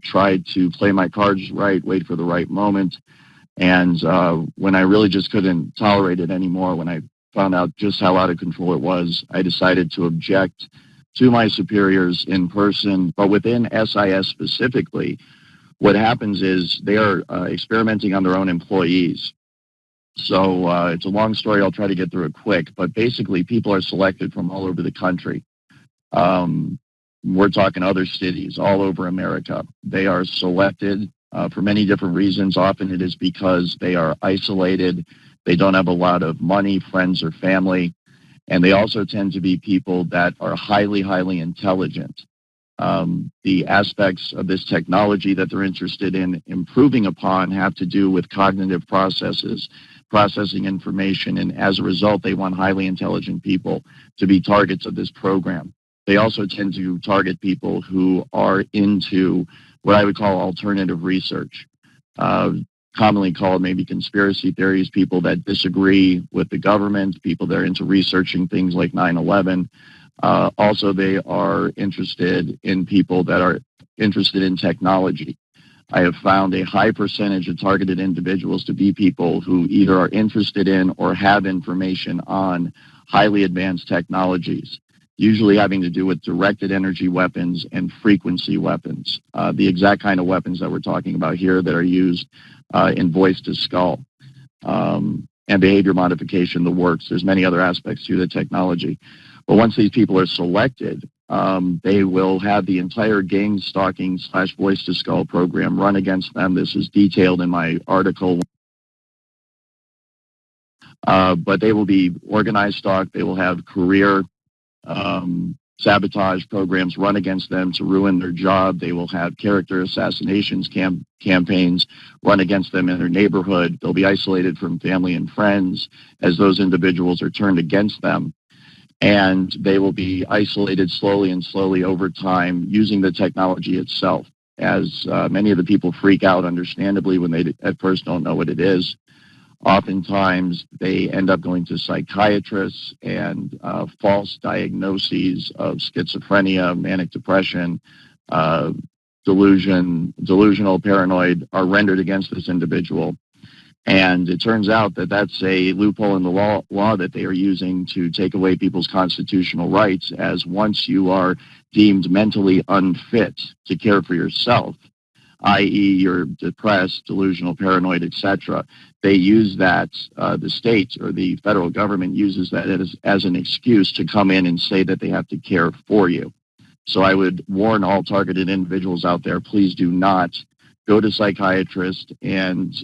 tried to play my cards right, wait for the right moment. And when I really just couldn't tolerate it anymore, when I found out just how out of control it was, I decided to object to my superiors in person. But within SIS specifically, what happens is they are experimenting on their own employees. So it's a long story. I'll try to get through it quick. But basically, people are selected from all over the country. We're talking other cities all over America. They are selected for many different reasons. Often it is because they are isolated. They don't have a lot of money, friends, or family. And they also tend to be people that are highly, highly intelligent. The aspects of this technology that they're interested in improving upon have to do with cognitive processes, processing information, and as a result, they want highly intelligent people to be targets of this program. They also tend to target people who are into what I would call alternative research, commonly called maybe conspiracy theories, people that disagree with the government, people that are into researching things like 9/11. Also, they are interested in people that are interested in technology. I have found a high percentage of targeted individuals to be people who either are interested in or have information on highly advanced technologies, usually having to do with directed energy weapons and frequency weapons, the exact kind of weapons that we're talking about here that are used in voice to skull and behavior modification, the works. There's many other aspects to the technology. But once these people are selected, they will have the entire gang stalking / voice to skull program run against them. This is detailed in my article. But they will be organized stalked. They will have career sabotage programs run against them to ruin their job. They will have character assassinations campaigns run against them in their neighborhood. They'll be isolated from family and friends as those individuals are turned against them. And they will be isolated slowly over time using the technology itself, as many of the people freak out, understandably, when they at first don't know what it is. Oftentimes, they end up going to psychiatrists and false diagnoses of schizophrenia, manic depression, delusional, paranoid are rendered against this individual. And it turns out that that's a loophole in the law that they are using to take away people's constitutional rights, as once you are deemed mentally unfit to care for yourself, i.e. you're depressed, delusional, paranoid, etc., they use that, the state or the federal government uses that as an excuse to come in and say that they have to care for you. So I would warn all targeted individuals out there, please do not go to psychiatrists and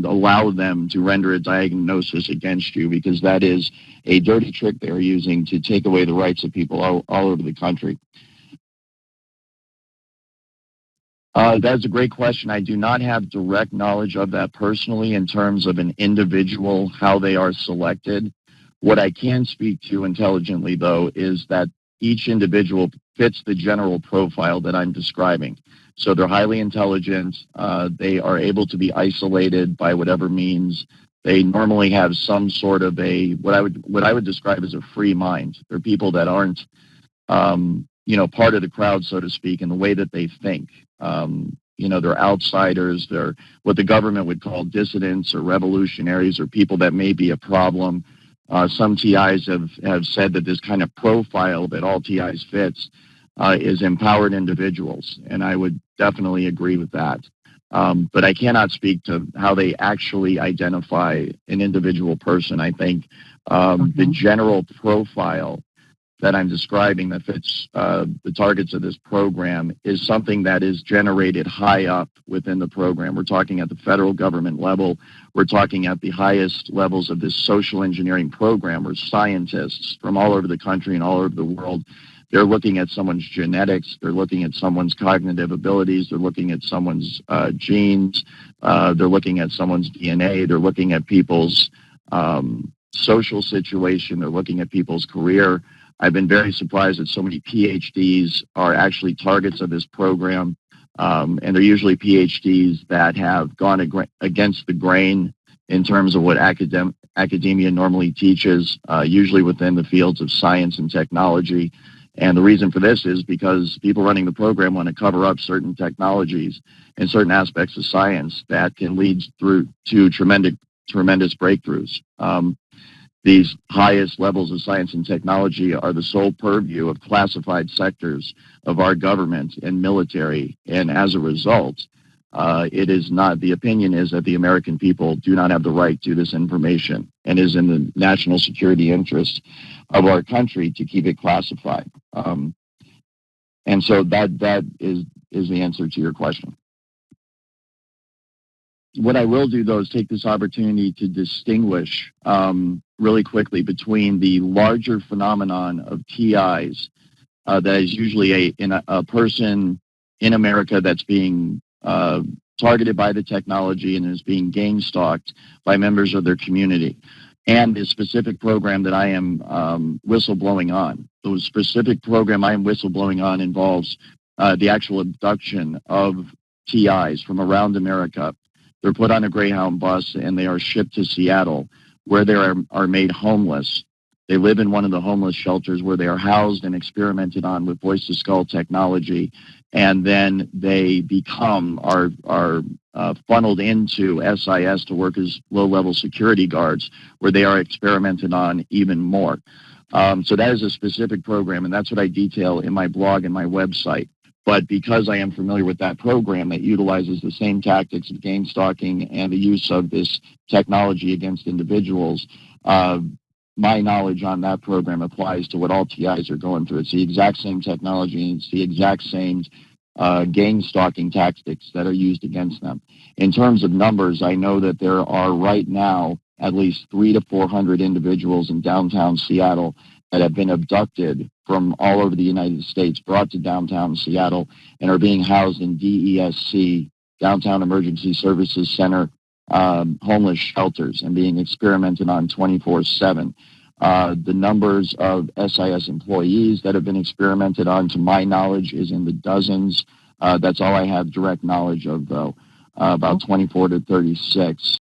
allow them to render a diagnosis against you, because that is a dirty trick they're using to take away the rights of people all over the country. That's a great question. I do not have direct knowledge of that personally in terms of an individual, how they are selected. What I can speak to intelligently, though, is that each individual fits the general profile that I'm describing. So they're highly intelligent. They are able to be isolated by whatever means. They normally have some sort of what I would describe as a free mind. They're people that aren't, part of the crowd, so to speak, in the way that they think. They're outsiders. They're what the government would call dissidents or revolutionaries, or people that may be a problem. Some TIs have said that this kind of profile that all TIs fits is empowered individuals, and I would definitely agree with that. But I cannot speak to how they actually identify an individual person. I think the general profile that I'm describing that fits the targets of this program is something that is generated high up within the program. We're talking at the federal government level. We're talking at the highest levels of this social engineering program, where scientists from all over the country and all over the world, they're looking at someone's genetics, they're looking at someone's cognitive abilities, they're looking at someone's genes, they're looking at someone's DNA, they're looking at people's social situation, they're looking at people's career. I've been very surprised that so many PhDs are actually targets of this program, and they're usually PhDs that have gone against the grain in terms of what academia normally teaches, usually within the fields of science and technology. And the reason for this is because people running the program want to cover up certain technologies and certain aspects of science that can lead through to tremendous breakthroughs. These highest levels of science and technology are the sole purview of classified sectors of our government and military, and as a result, it is not, the opinion is that the American people do not have the right to this information and is in the national security interest of our country to keep it classified. And so that is the answer to your question. What I will do, though, is take this opportunity to distinguish really quickly between the larger phenomenon of TIs that is usually a person in America that's being targeted by the technology and is being gang stalked by members of their community, and the specific program that I am whistleblowing on. The specific program I am whistleblowing on involves the actual abduction of TIs from around America. They're put on a Greyhound bus and they are shipped to Seattle, where they are made homeless. They live in one of the homeless shelters where they are housed and experimented on with voice-to-skull technology, and then they are funneled into SIS to work as low-level security guards, where they are experimented on even more. So that is a specific program, and that's what I detail in my blog and my website. But because I am familiar with that program that utilizes the same tactics of gang stalking and the use of this technology against individuals, my knowledge on that program applies to what all TIs are going through. It's the exact same technology, and it's the exact same gang stalking tactics that are used against them. In terms of numbers, I know that there are right now at least 300 to 400 individuals in downtown Seattle that have been abducted from all over the United States, brought to downtown Seattle, and are being housed in DESC, Downtown Emergency Services Center, homeless shelters, and being experimented on 24/7. The numbers of SIS employees that have been experimented on, to my knowledge, is in the dozens. That's all I have direct knowledge of, though, about 24 to 36.